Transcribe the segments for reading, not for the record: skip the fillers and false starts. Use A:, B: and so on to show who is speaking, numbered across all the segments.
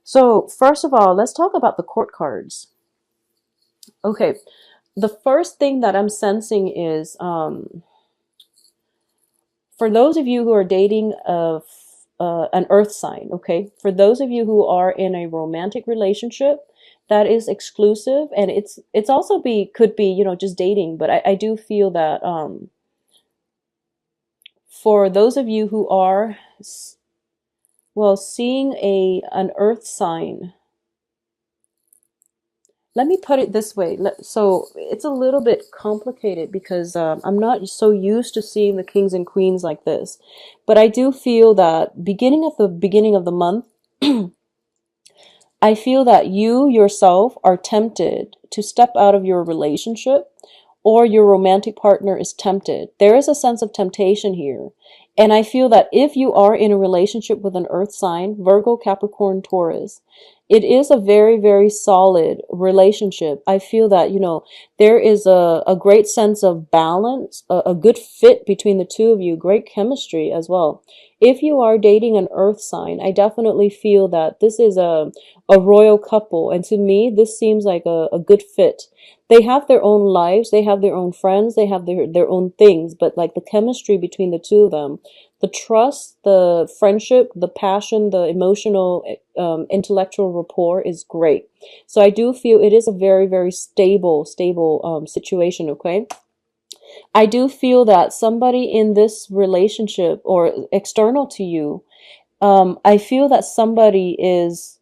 A: So first of all, let's talk about the court cards. Okay, the first thing that I'm sensing is for those of you who are dating an earth sign, okay? For those of you who are in a romantic relationship that is exclusive, and it's also could be, just dating, but I do feel that for those of you who are well, seeing an earth sign, let me put it this way. So it's a little bit complicated because I'm not so used to seeing the kings and queens like this. But I do feel that beginning of the month, I feel that you yourself are tempted to step out of your relationship, or your romantic partner is tempted. There is a sense of temptation here. And I feel that if you are in a relationship with an earth sign, Virgo, Capricorn, Taurus, it is a very, very solid relationship. I feel that, there is a great sense of balance, a good fit between the two of you, great chemistry as well. If you are dating an earth sign, I definitely feel that this is a royal couple. And to me, this seems like a good fit. They have their own lives, they have their own friends, they have their own things, but like the chemistry between the two of them, the trust, the friendship, the passion, the emotional, intellectual rapport is great. So I do feel it is a very, very stable situation, okay? I do feel that somebody in this relationship or external to you, I feel that somebody is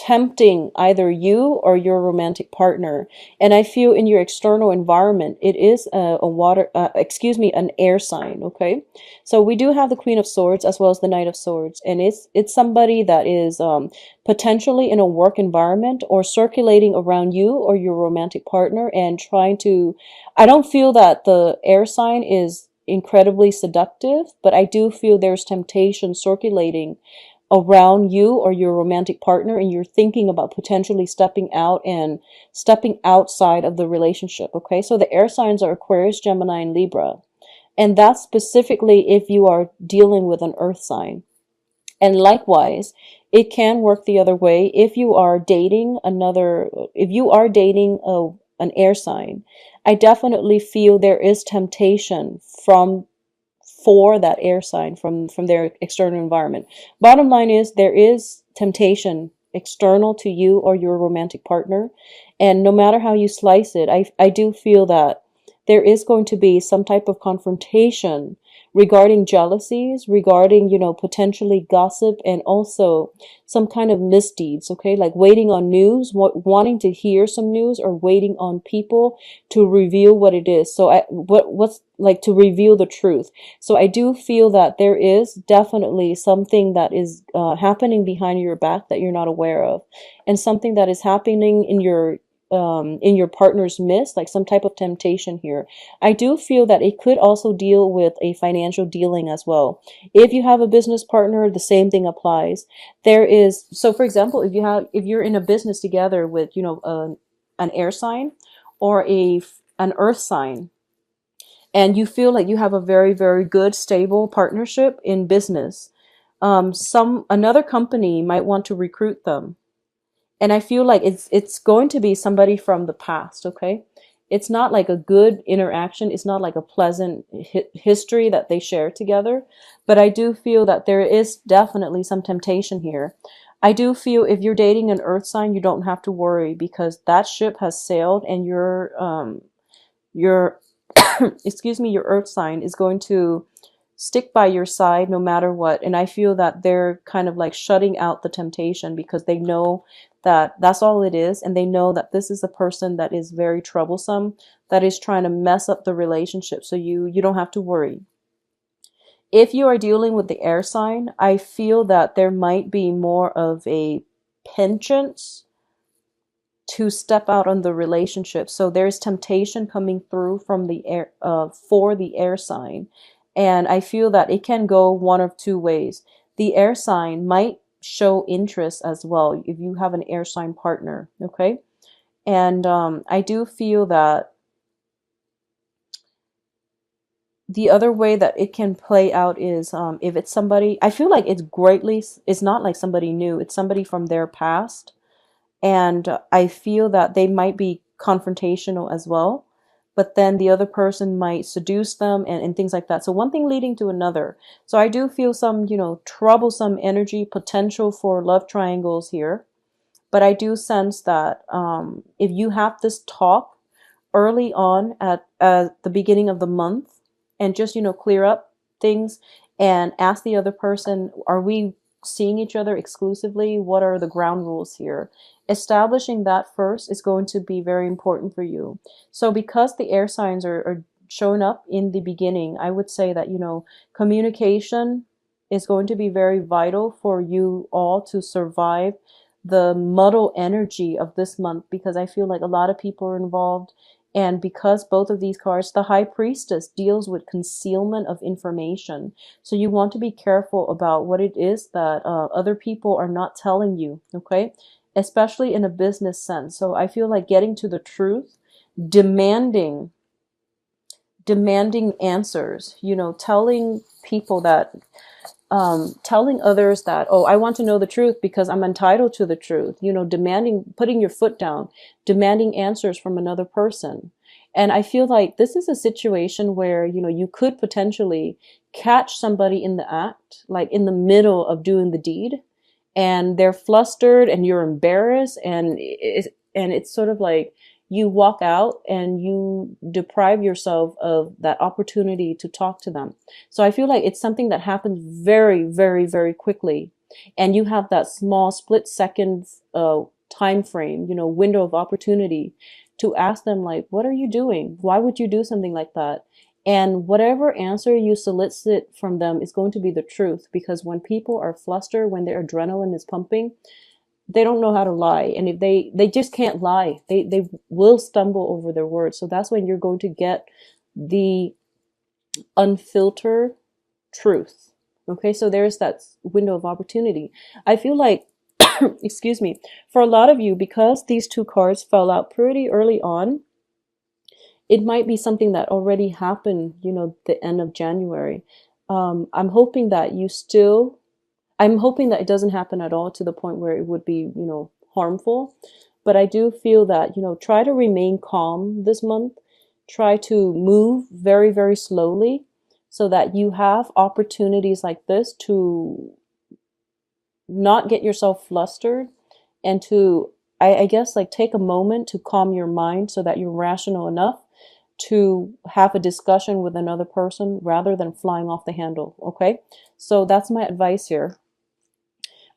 A: tempting either you or your romantic partner. And I feel in your external environment, it is an air sign. Okay. So we do have the Queen of Swords as well as the Knight of Swords. And it's somebody that is, potentially in a work environment or circulating around you or your romantic partner and trying to, I don't feel that the air sign is incredibly seductive, but I do feel there's temptation circulating around you or your romantic partner, and you're thinking about potentially stepping out and stepping outside of the relationship. Okay, so the air signs are Aquarius, Gemini, and Libra, and that's specifically if you are dealing with an earth sign. And likewise, it can work the other way if you are dating an air sign. I definitely feel there is temptation for that air sign from their external environment. Bottom line is there is temptation external to you or your romantic partner, and no matter how you slice it, I do feel that there is going to be some type of confrontation regarding jealousies, regarding, potentially gossip, and also some kind of misdeeds, okay? Like waiting on news, wanting to hear some news, or waiting on people to reveal what it is. So what's like to reveal the truth. So I do feel that there is definitely something that is happening behind your back that you're not aware of, and something that is happening in your partner's midst, like some type of temptation here. I do feel that it could also deal with a financial dealing as well. If you have a business partner, the same thing applies. So for example, if you're in a business together with, an air sign or an earth sign, and you feel like you have a very, very good, stable partnership in business, another company might want to recruit them, and I feel like it's going to be somebody from the past. Okay, it's not like a good interaction. It's not like a pleasant history that they share together. But I do feel that there is definitely some temptation here. I do feel if you're dating an earth sign, you don't have to worry because that ship has sailed, and your excuse me, your earth sign is going to stick by your side no matter what. And I feel that they're kind of like shutting out the temptation because they know that that's all it is. And they know that this is a person that is very troublesome, that is trying to mess up the relationship. So you don't have to worry. If you are dealing with the air sign, I feel that there might be more of a penchant to step out on the relationship. So there's temptation coming through from the air, for the air sign. And I feel that it can go one of two ways. The air sign might show interest as well if you have an air sign partner. Okay. And I do feel that The other way that it can play out is if it's somebody, I feel like it's not like somebody new, it's somebody from their past. And I feel that they might be confrontational as well, but then the other person might seduce them and things like that. So one thing leading to another. So I do feel some, troublesome energy potential for love triangles here. But I do sense that if you have this talk early on at the beginning of the month and just, clear up things and ask the other person, are we seeing each other exclusively? What are the ground rules here? Establishing that first is going to be very important for you. So because the air signs are showing up in the beginning, I would say that, communication is going to be very vital for you all to survive the muddle energy of this month, because I feel like a lot of people are involved. And because both of these cards, the High Priestess deals with concealment of information. So you want to be careful about what it is that other people are not telling you, okay? Especially in a business sense. So I feel like getting to the truth, demanding demanding answers, telling people that telling others that, oh, I want to know the truth because I'm entitled to the truth, demanding, putting your foot down, demanding answers from another person. And I feel like this is a situation where, you could potentially catch somebody in the act, like in the middle of doing the deed, and they're flustered and you're embarrassed, and it's sort of like you walk out and you deprive yourself of that opportunity to talk to them. So I feel like it's something that happens very, very, very quickly. And you have that small split second time frame, window of opportunity to ask them, like, what are you doing? Why would you do something like that? And whatever answer you solicit from them is going to be the truth, because when people are flustered, when their adrenaline is pumping, they don't know how to lie. And if they just can't lie, they will stumble over their words. So that's when you're going to get the unfiltered truth. Okay, so there's that window of opportunity. I feel like, excuse me, for a lot of you, because these two cards fell out pretty early on, it might be something that already happened, the end of January. I'm hoping that I'm hoping that it doesn't happen at all to the point where it would be, harmful. But I do feel that, try to remain calm this month. Try to move very, very slowly so that you have opportunities like this to not get yourself flustered, and to, I guess, like, take a moment to calm your mind so that you're rational enough to have a discussion with another person rather than flying off the handle. Okay, so that's my advice here.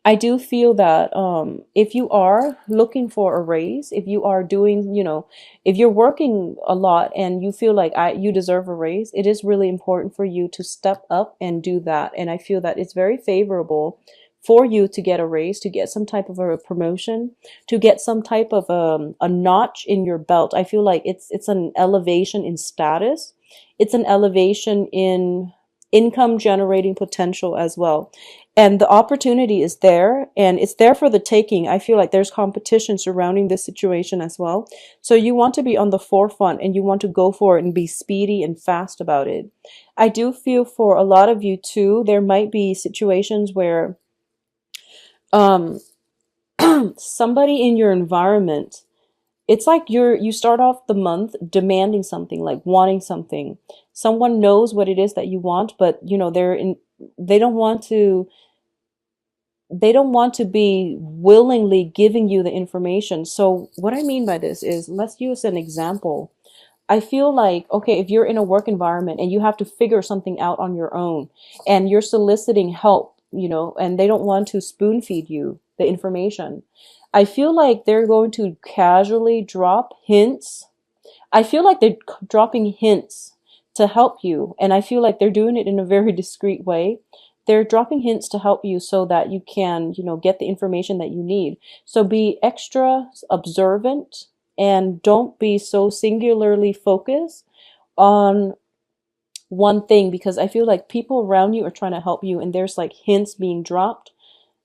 A: I do feel that if you are looking for a raise, if you are doing, if you're working a lot and you feel like you deserve a raise, it is really important for you to step up and do that. And I feel that it's very favorable for you to get a raise, to get some type of a promotion, to get some type of a notch in your belt. I feel like it's an elevation in status. It's an elevation in income generating potential as well. And the opportunity is there, and it's there for the taking. I feel like there's competition surrounding this situation as well. So you want to be on the forefront and you want to go for it and be speedy and fast about it. I do feel for a lot of you too, there might be situations where um, somebody in your environment, it's like you start off the month demanding something, like wanting something. Someone knows what it is that you want, but they don't want to be willingly giving you the information. So what I mean by this is, let's use an example. I feel like, okay, if you're in a work environment and you have to figure something out on your own and you're soliciting help, and they don't want to spoon feed you the information, I feel like they're going to casually drop hints. I feel like they're dropping hints to help you. And I feel like they're doing it in a very discreet way. They're dropping hints to help you so that you can, get the information that you need. So be extra observant and don't be so singularly focused on one thing, because I feel like people around you are trying to help you and there's like hints being dropped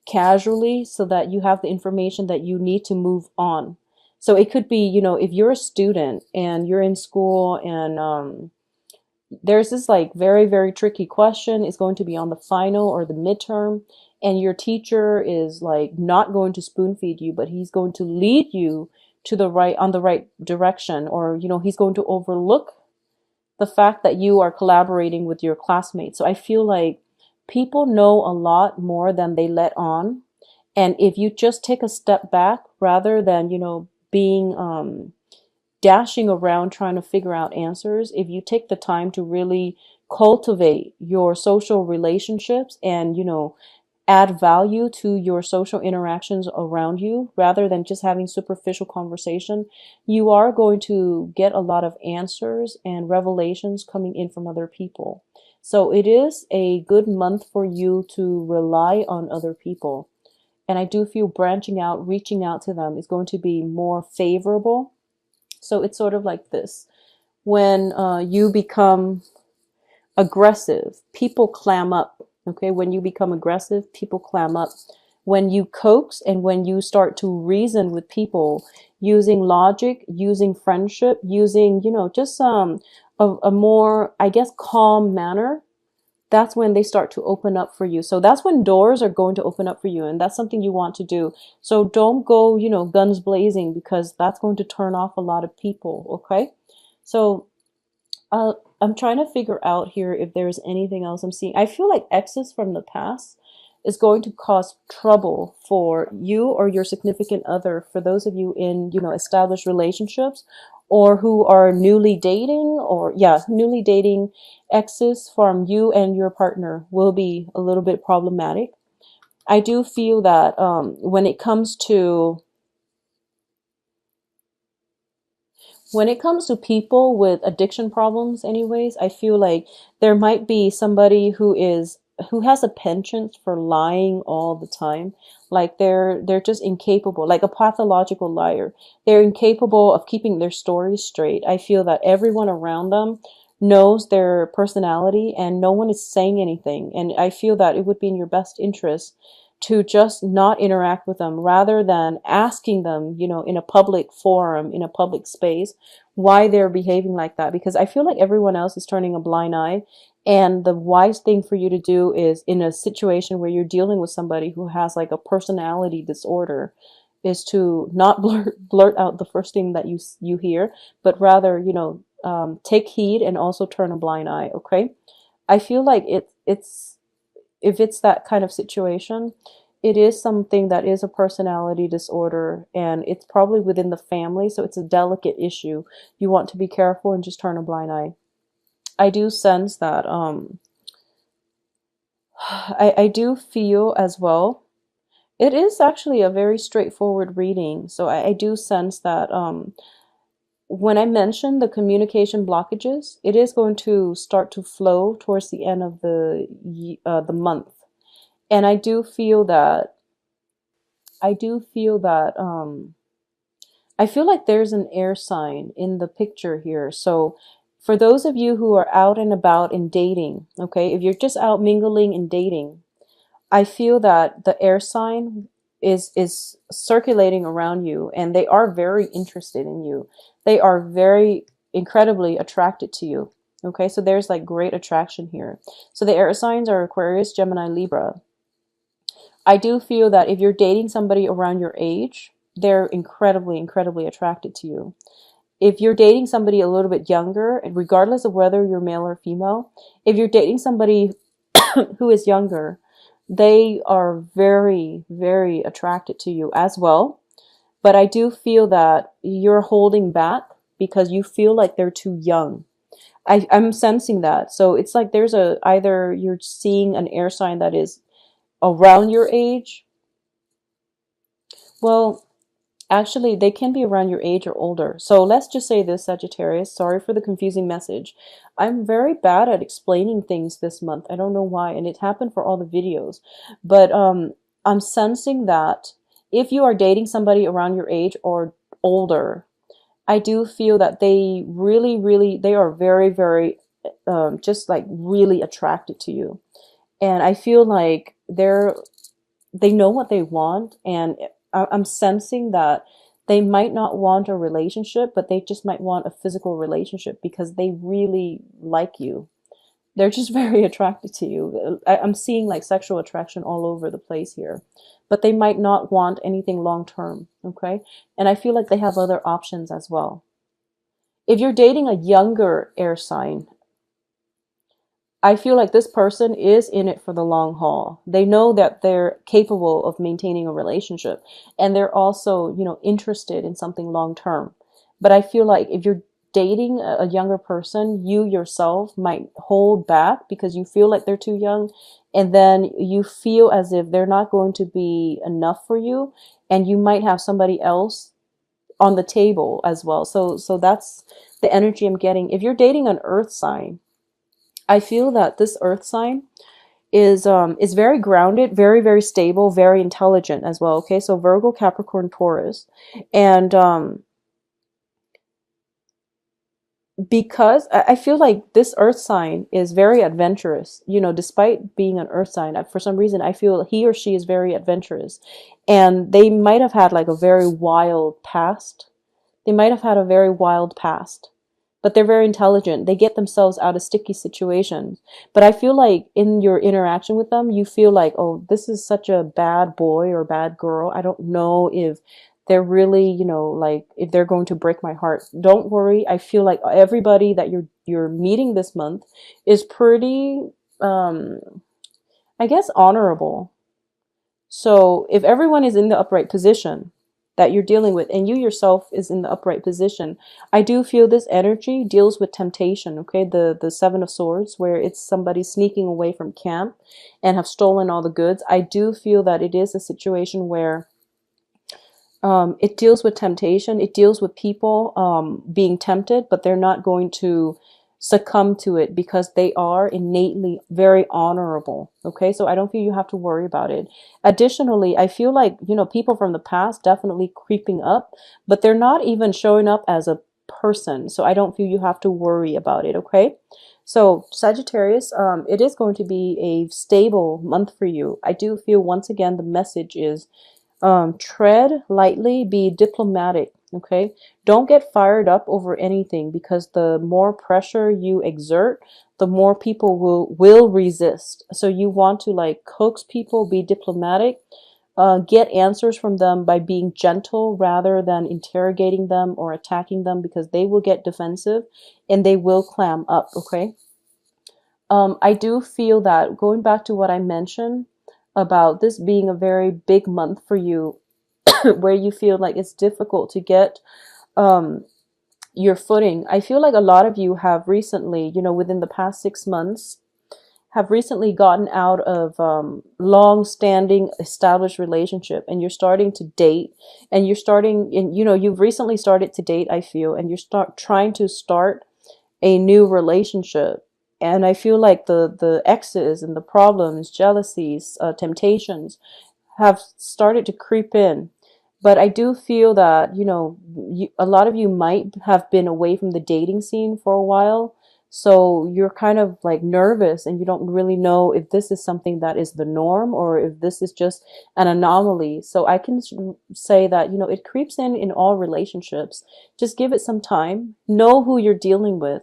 A: casually so that you have the information that you need to move on. So it could be, if you're a student and you're in school and there's this like very, very tricky question. It's going to be on the final or the midterm, and your teacher is like not going to spoon feed you, but he's going to lead you to the right, on the right direction, or he's going to overlook the fact that you are collaborating with your classmates. So I feel like people know a lot more than they let on. And if you just take a step back rather than, being dashing around trying to figure out answers, if you take the time to really cultivate your social relationships and, add value to your social interactions around you rather than just having superficial conversation, you are going to get a lot of answers and revelations coming in from other people. So it is a good month for you to rely on other people. And I do feel branching out, reaching out to them is going to be more favorable. So it's sort of like this. When you become aggressive, people clam up. Okay, when you become aggressive, people clam up. When you coax and when you start to reason with people using logic, using friendship, using, just a more, I guess, calm manner, that's when they start to open up for you. So that's when doors are going to open up for you, and that's something you want to do. So don't go, guns blazing, because that's going to turn off a lot of people, okay? So I'm trying to figure out here if there's anything else I'm seeing. I feel like exes from the past is going to cause trouble for you or your significant other, for those of you in, established relationships or who are newly dating, or yeah, newly dating. Exes from you and your partner will be a little bit problematic. I do feel that when it comes to people with addiction problems, anyways, I feel like there might be somebody who has a penchant for lying all the time. Like they're just incapable, like a pathological liar. They're incapable of keeping their story straight. I feel that everyone around them knows their personality and no one is saying anything. And I feel that it would be in your best interest to just not interact with them rather than asking them, in a public forum, in a public space, why they're behaving like that. Because I feel like everyone else is turning a blind eye. And the wise thing for you to do is, in a situation where you're dealing with somebody who has like a personality disorder, is to not blurt out the first thing that you hear, but rather, take heed and also turn a blind eye. Okay, I feel like it's if it's that kind of situation, it is something that is a personality disorder, and it's probably within the family, so it's a delicate issue. You want to be careful and just turn a blind eye. I do sense that I do feel as well. It is actually a very straightforward reading, so I do sense that when I mention the communication blockages, it is going to start to flow towards the end of the month. And I feel like there's an air sign in the picture here. So for those of you who are out and about in dating, okay, if you're just out mingling and dating, I feel that the air sign is circulating around you, and they are very interested in you. They are very incredibly attracted to you. Okay, so there's like great attraction here. So the air signs are Aquarius, Gemini, Libra. I do feel that if you're dating somebody around your age, they're incredibly, incredibly attracted to you. If you're dating somebody a little bit younger, and regardless of whether you're male or female, if you're dating somebody who is younger, they are very, very attracted to you as well. But I do feel that you're holding back because you feel like they're too young. I'm sensing that. So it's like either you're seeing an air sign that is around your age. Well, actually, they can be around your age or older. So let's just say this, Sagittarius. Sorry for the confusing message. I'm very bad at explaining things this month. I don't know why, and it happened for all the videos. But I'm sensing that if you are dating somebody around your age or older, I do feel that they really, really, they are very, very, just like really attracted to you. And I feel like they know what they want, and I'm sensing that They might not want a relationship, but they just might want a physical relationship because they really like you. They're just very attracted to you. I'm seeing like sexual attraction all over the place here, but they might not want anything long term. Okay. And I feel like they have other options as well. If you're dating a younger air sign, I feel like this person is in it for the long haul. They know that they're capable of maintaining a relationship, and they're also, interested in something long term. But I feel like if you're dating a younger person, you yourself might hold back because you feel like they're too young, and then you feel as if they're not going to be enough for you, and you might have somebody else on the table as well. So that's the energy I'm getting. If you're dating an earth sign, I feel that this earth sign is very grounded, very, very stable, very intelligent as well. Okay, so Virgo, Capricorn, Taurus. And because I feel like this earth sign is very adventurous, despite being an earth sign, for some reason I feel he or she is very adventurous. And they might have had like a very wild past. They might have had a very wild past, but they're very intelligent. They get themselves out of sticky situations. But I feel like in your interaction with them, you feel like, oh, this is such a bad boy or bad girl. I don't know if they're really, like if they're going to break my heart. Don't worry. I feel like everybody that you're meeting this month is pretty, um, I guess, honorable. So if everyone is in the upright position that you're dealing with, and you yourself is in the upright position, I do feel this energy deals with temptation. Okay, the Seven of Swords, where it's somebody sneaking away from camp and have stolen all the goods. I do feel that it is a situation where it deals with temptation. It deals with people being tempted, but they're not going to succumb to it because they are innately very honorable. Okay, so I don't feel you have to worry about it. Additionally, I feel like, people from the past definitely creeping up, but they're not even showing up as a person. So I don't feel you have to worry about it. Okay. So Sagittarius, it is going to be a stable month for you. I do feel once again the message is tread lightly, be diplomatic. Okay, don't get fired up over anything because the more pressure you exert, the more people will resist. So you want to like coax people, be diplomatic, get answers from them by being gentle rather than interrogating them or attacking them, because they will get defensive and they will clam up. Okay. I do feel that, going back to what I mentioned about this being a very big month for you, where you feel like it's difficult to get um, your footing. I feel like a lot of you have recently, within the past 6 months, have recently gotten out of long-standing established relationship, and you're starting to date, and you've recently started to date, I feel, and you're trying to start a new relationship. And I feel like the exes and the problems, jealousies, temptations have started to creep in. But I do feel that, a lot of you might have been away from the dating scene for a while. So you're kind of like nervous and you don't really know if this is something that is the norm or if this is just an anomaly. So I can say that, it creeps in all relationships. Just give it some time. Know who you're dealing with,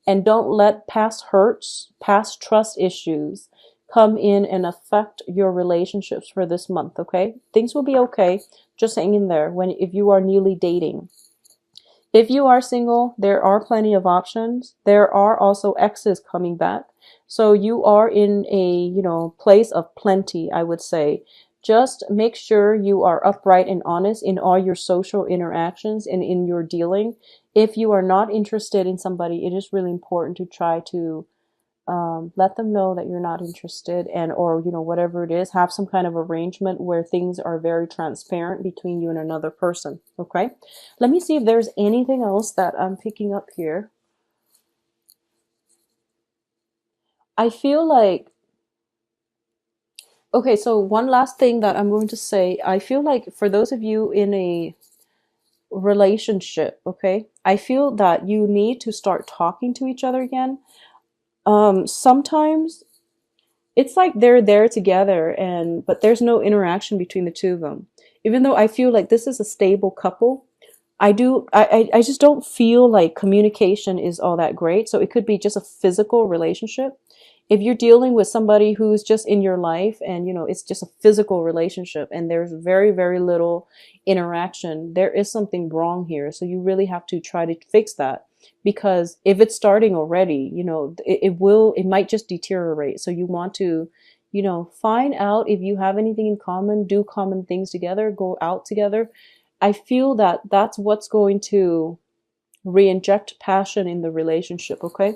A: and don't let past hurts, past trust issues come in and affect your relationships for this month. Okay, things will be okay. Just hang in there if you are newly dating. If you are single, there are plenty of options. There are also exes coming back. So you are in a, place of plenty, I would say. Just make sure you are upright and honest in all your social interactions and in your dealing. If you are not interested in somebody, it is really important to try to let them know that you're not interested, and or whatever it is, have some kind of arrangement where things are very transparent between you and another person. Okay, let me see if there's anything else that I'm picking up here. I feel like, okay, so one last thing that I'm going to say, I feel like for those of you in a relationship, okay, I feel that you need to start talking to each other again. Sometimes it's like they're there together, and but there's no interaction between the two of them. Even though I feel like this is a stable couple, I just don't feel like communication is all that great. So it could be just a physical relationship. If you're dealing with somebody who's just in your life and it's just a physical relationship and there's very, very little interaction, there is something wrong here. So you really have to try to fix that, because if it's starting already, it might just deteriorate. So you want to, find out if you have anything in common, do common things together, go out together. I feel that that's what's going to re-inject passion in the relationship. Okay.